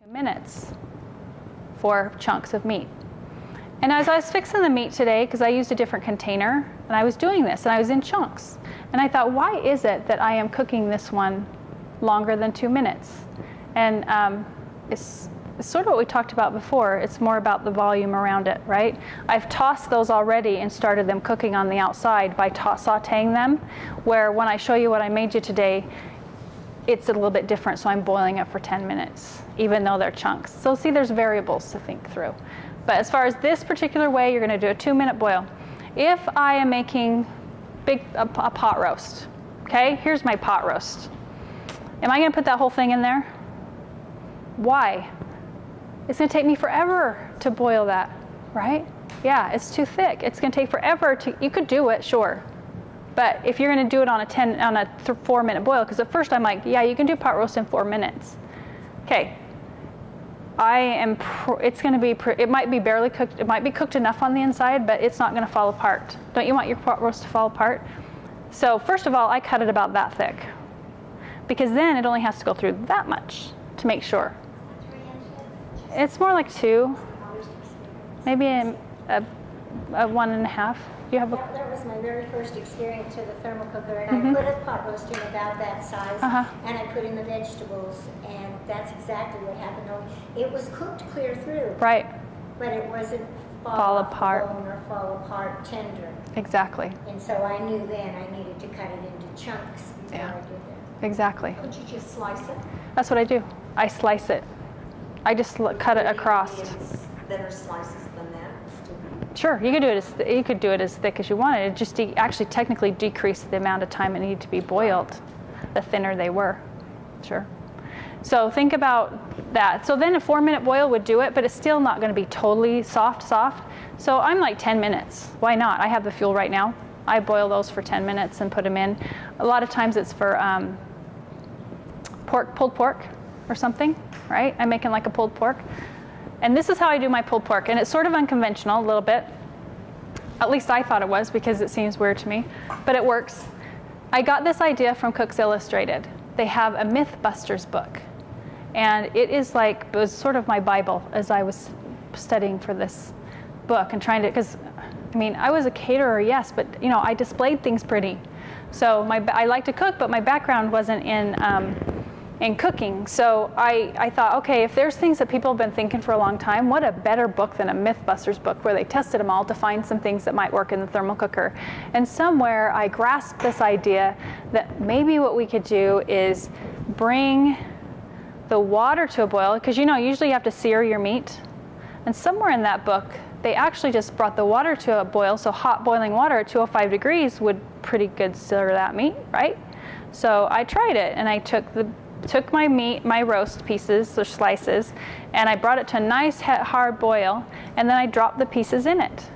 2 minutes for chunks of meat. And as I was fixing the meat today, because I used a different container, and I was doing this, and I was in chunks, and I thought, why is it that I am cooking this one longer than 2 minutes? And it's sort of what we talked about before. It's more about the volume around it, right? I've tossed those already and started them cooking on the outside by sauteing them, where when I show you what I made you today, it's a little bit different, so I'm boiling it for 10 minutes, even though they're chunks. So see, there's variables to think through. But as far as this particular way, you're going to do a 2-minute boil. If I am making a pot roast, okay? Here's my pot roast. Am I going to put that whole thing in there? Why? It's going to take me forever to boil that, right? Yeah, it's too thick. It's going to take forever to, you could do it, sure. But if you're going to do it on a 4-minute boil, because at first I'm like, yeah, you can do pot roast in 4 minutes. Okay. It's going to be, it might be barely cooked, it might be cooked enough on the inside, but it's not going to fall apart. Don't you want your pot roast to fall apart? So first of all, I cut it about that thick, because then it only has to go through that much to make sure. 3 inches? It's more like 2, maybe a 1.5. You have Yeah, that was my very first experience with a thermal cooker, and I put a pot roast in about that size, and I put in the vegetables, and that's exactly what happened. It was cooked clear through, right, but it wasn't fall apart or fall apart tender. Exactly. And so I knew then I needed to cut it into chunks before I did that. Exactly. Could you just slice it? That's what I do. I slice it. I just cut it across. Thinner slices than that. Sure, you could do it as thick as you wanted. It just actually technically decreased the amount of time it needed to be boiled, the thinner they were. Sure. So think about that. So then a 4-minute boil would do it, but it's still not going to be totally soft. So I'm like 10 minutes. Why not? I have the fuel right now. I boil those for 10 minutes and put them in. A lot of times it's for pulled pork or something, right? I'm making like a pulled pork. And this is how I do my pulled pork, and it's sort of unconventional a little bit. At least I thought it was, because it seems weird to me, but it works. I got this idea from Cooks Illustrated. They have a Mythbusters book, and it was sort of my Bible as I was studying for this book and trying to, because I mean, I was a caterer, yes, but you know, I displayed things pretty. So I like to cook, but my background wasn't in cooking. So I thought, okay, if there's things that people have been thinking for a long time, what a better book than a Mythbusters book where they tested them all to find some things that might work in the thermal cooker. And somewhere I grasped this idea that maybe what we could do is bring the water to a boil, because you know, usually you have to sear your meat. And somewhere in that book, they actually just brought the water to a boil, so hot boiling water at 205 degrees would pretty good sear that meat, right? So I tried it, and I took my meat, my roast pieces or slices, and I brought it to a nice hard boil, and then I dropped the pieces in it.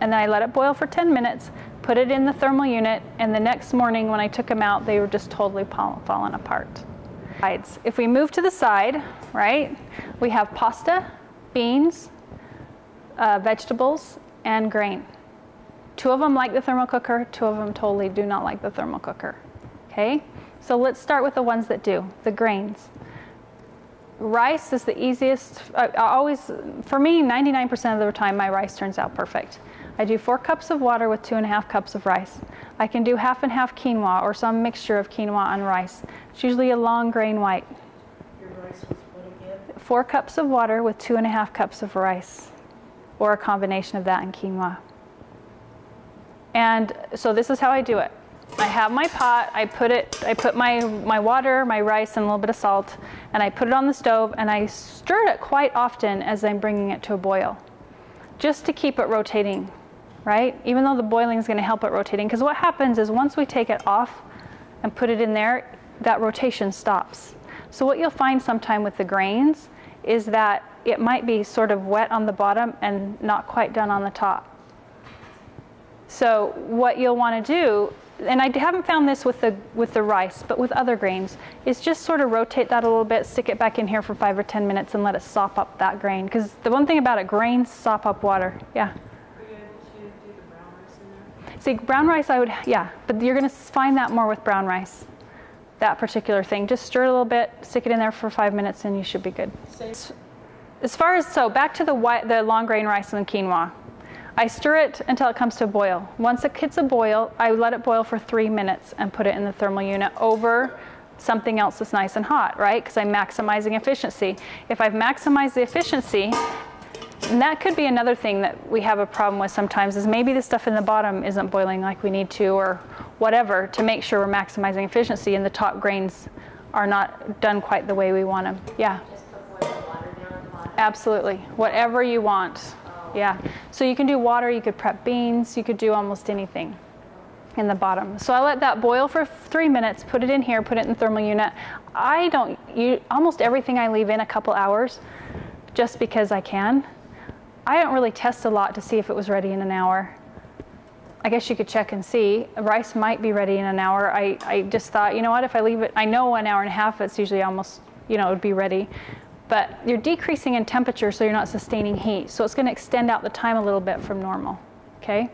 And then I let it boil for 10 minutes, put it in the thermal unit, and the next morning when I took them out, they were just totally falling apart. If we move to the side, right, we have pasta, beans, vegetables, and grain. 2 of them like the thermal cooker, 2 of them totally do not like the thermal cooker, okay? So let's start with the ones that do, the grains. Rice is the easiest. For me, 99% of the time, my rice turns out perfect. I do 4 cups of water with 2.5 cups of rice. I can do half and half quinoa or some mixture of quinoa and rice. It's usually a long grain white. Your rice was what again? 4 cups of water with 2.5 cups of rice, or a combination of that and quinoa. And so this is how I do it. I have my pot, I put my water, my rice, and a little bit of salt, and I put it on the stove, and I stir it quite often as I'm bringing it to a boil, just to keep it rotating, right? Even though the boiling is going to help it rotating, because what happens is once we take it off and put it in there, that rotation stops. So what you'll find sometime with the grains is that it might be sort of wet on the bottom and not quite done on the top. So what you'll want to do, and I haven't found this with the rice, but with other grains, is just sort of rotate that a little bit, stick it back in here for 5 or 10 minutes and let it sop up that grain. Because the one thing about it, grains sop up water. Yeah? Are you able to do the brown rice in there? See, brown rice I would, yeah, but you're going to find that more with brown rice. that particular thing. Just stir it a little bit, stick it in there for 5 minutes, and you should be good. As far as, so back to the long grain rice and the quinoa. I stir it until it comes to a boil. Once it hits a boil, I let it boil for 3 minutes and put it in the thermal unit over something else that's nice and hot, right? Because I'm maximizing efficiency. If I've maximized the efficiency, and that could be another thing that we have a problem with sometimes, is maybe the stuff in the bottom isn't boiling like we need to, or whatever, to make sure we're maximizing efficiency and the top grains are not done quite the way we want them. Yeah. Just put boiling water down at the bottom? Absolutely. Whatever you want. Yeah. So you can do water, you could prep beans, you could do almost anything in the bottom. So I let that boil for 3 minutes, put it in here, put it in the thermal unit. Almost everything I leave in a couple hours just because I can. I don't really test a lot to see if it was ready in an hour. I guess you could check and see. Rice might be ready in an hour. I just thought, you know what, if I leave it, I know 1 hour and a half, it's usually almost, it would be ready. But you're decreasing in temperature, so you're not sustaining heat. So it's going to extend out the time a little bit from normal, okay?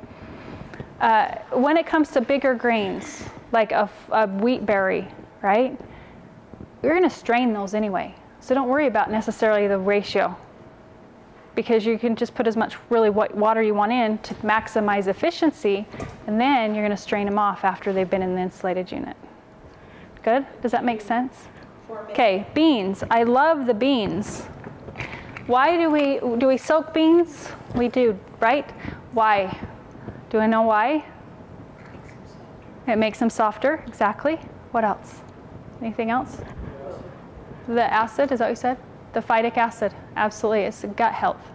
When it comes to bigger grains, like a wheat berry, right? You're going to strain those anyway. So don't worry about necessarily the ratio, because you can just put as much really water you want in to maximize efficiency, and then you're going to strain them off after they've been in the insulated unit. Good? Does that make sense? Okay, beans. I love the beans. Why do we soak beans? We do, right? Why? Do I know why? It makes them softer, exactly. What else? Anything else? The acid, is that what you said? The phytic acid, absolutely, it's gut health,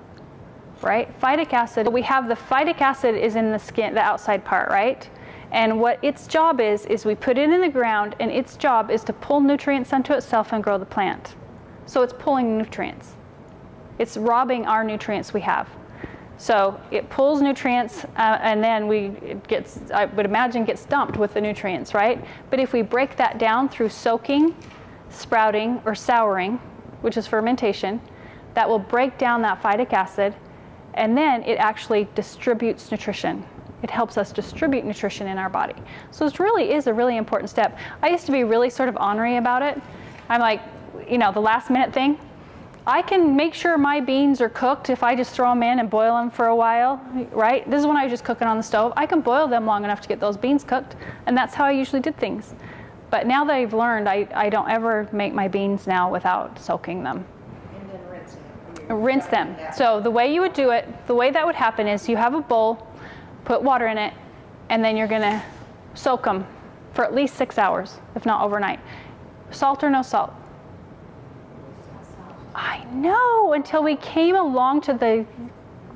right? Phytic acid, we have the phytic acid is in the skin, the outside part, right? And what its job is we put it in the ground, and its job is to pull nutrients unto itself and grow the plant. So it's pulling nutrients. It's robbing our nutrients we have. So it pulls nutrients, and then I would imagine, gets dumped with the nutrients, right? But if we break that down through soaking, sprouting, or souring, which is fermentation, that will break down that phytic acid, and then it actually distributes nutrition. It helps us distribute nutrition in our body. So this really is a really important step. I used to be really sort of ornery about it. I'm like, the last minute thing. I can make sure my beans are cooked if I just throw them in and boil them for a while, right? This is when I was just cooking on the stove. I can boil them long enough to get those beans cooked, and that's how I usually did things. But now that I've learned, I don't ever make my beans now without soaking them. And then rinsing them. Rinse them. Yeah. So the way you would do it, the way that would happen is you have a bowl, put water in it, and then you're gonna soak them for at least 6 hours, if not overnight. Salt or no salt? I know, until we came along to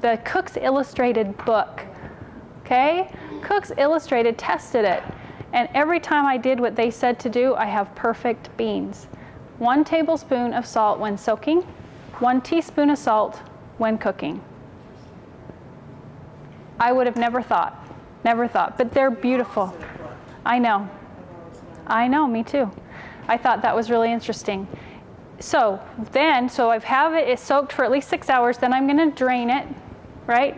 the Cook's Illustrated book, okay? Cook's Illustrated tested it, and every time I did what they said to do, I have perfect beans. 1 tablespoon of salt when soaking, 1 teaspoon of salt when cooking. I would have never thought, but they're beautiful. I know, me too. I thought that was really interesting. So I have it, it's soaked for at least 6 hours, then I'm gonna drain it, right?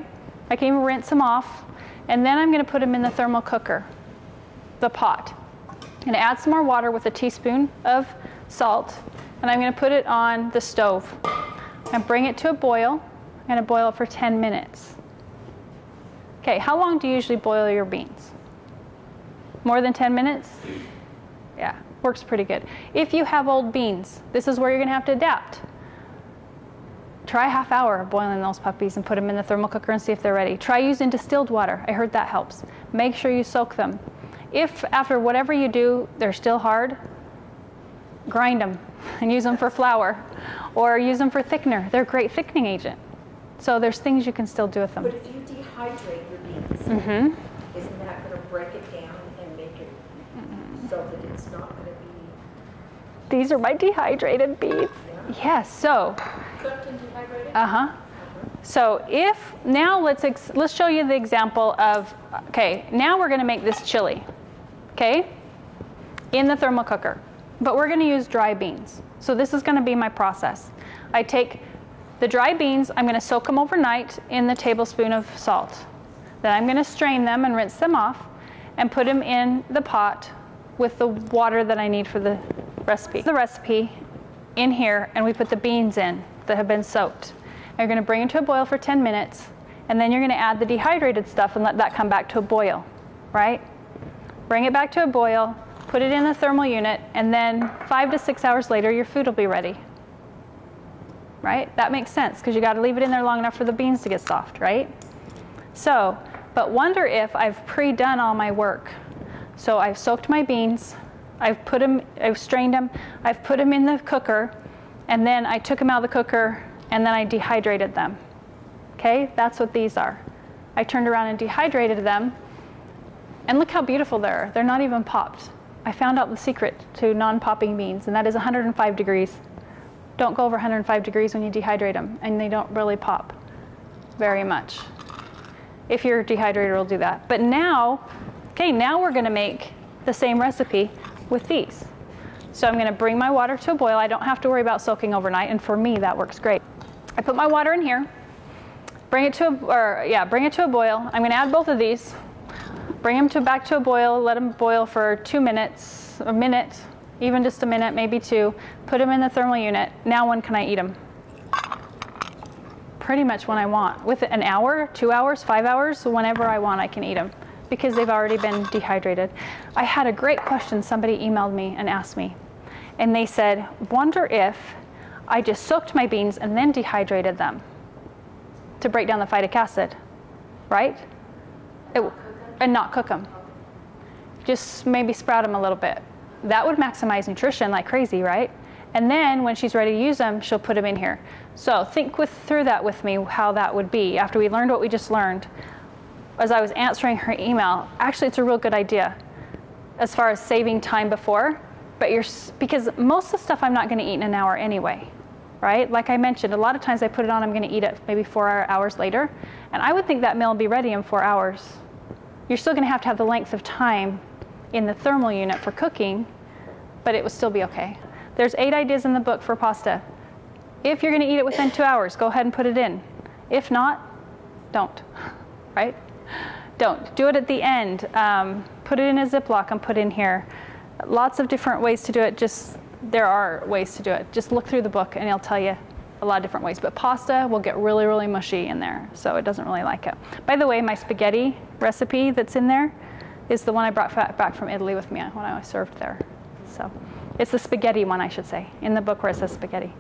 I can even rinse them off, and then I'm gonna put them in the thermal cooker, the pot. I'm gonna add some more water with a teaspoon of salt, and I'm gonna put it on the stove and bring it to a boil. I'm gonna boil it for 10 minutes. Okay, how long do you usually boil your beans? More than 10 minutes? Yeah, works pretty good. If you have old beans, this is where you're gonna have to adapt. Try a half hour of boiling those puppies and put them in the thermal cooker and see if they're ready. Try using distilled water. I heard that helps. Make sure you soak them. If after whatever you do, they're still hard, grind them and use them for flour, or use them for thickener. They're a great thickening agent. So there's things you can still do with them. But if you dehydrate your beans, isn't that going to break it down and make it so that it's not going to be... These are my dehydrated beans. Yeah. Yes, so. Cooked and dehydrated? So now let's show you the example of, okay, now we're gonna make this chili, okay, in the thermal cooker, but we're gonna use dry beans. So this is gonna be my process. I take the dry beans, I'm gonna soak them overnight in the tablespoon of salt. Then I'm gonna strain them and rinse them off and put them in the pot with the water that I need for the recipe. The recipe in here, and we put the beans in that have been soaked. And you're going to bring it to a boil for 10 minutes, and then you're going to add the dehydrated stuff and let that come back to a boil, right? Bring it back to a boil, put it in the thermal unit, and then 5 to 6 hours later, your food will be ready. Right? That makes sense, because you got to leave it in there long enough for the beans to get soft, right? So, but wonder if I've pre-done all my work. So I've soaked my beans, I've strained them, I've put them in the cooker, and then I took them out of the cooker, and then I dehydrated them. Okay, that's what these are. I turned around and dehydrated them, and look how beautiful they are. They're not even popped. I found out the secret to non-popping beans, and that is 105 degrees. Don't go over 105 degrees when you dehydrate them, and they don't really pop very much. If your dehydrator will do that. But now, okay, now we're going to make the same recipe with these. So I'm going to bring my water to a boil. I don't have to worry about soaking overnight, and for me that works great. I put my water in here, bring it to a boil. I'm going to add both of these, bring them back to a boil, let them boil for 2 minutes, a minute, even just a minute, maybe 2. Put them in the thermal unit. Now when can I eat them? Pretty much when I want. With an hour, 2 hours, 5 hours, whenever I want I can eat them, because they've already been dehydrated. I had a great question. Somebody emailed me and asked me, and they said, wonder if I just soaked my beans and then dehydrated them to break down the phytic acid, right? And not cook them. Just maybe sprout them a little bit. That would maximize nutrition like crazy, right? And then when she's ready to use them, she'll put them in here. So think through that with me, how that would be after we learned what we just learned. As I was answering her email, actually it's a real good idea as far as saving time before, but because most of the stuff I'm not going to eat in an hour anyway, right? Like I mentioned, a lot of times I put it on, I'm going to eat it maybe 4 hours later, and I would think that meal will be ready in 4 hours. You're still going to have the length of time in the thermal unit for cooking, but it would still be okay. There's 8 ideas in the book for pasta. If you're going to eat it within 2 hours, go ahead and put it in. If not, don't, right? Don't. Do it at the end. Put it in a Ziploc and put in here. Lots of different ways to do it. There are ways to do it. Just look through the book and it'll tell you a lot of different ways. But pasta will get really, really mushy in there, so it doesn't really like it. By the way, my spaghetti recipe that's in there is the one I brought back from Italy with me when I served there. So it's the spaghetti one, I should say, in the book where it says spaghetti.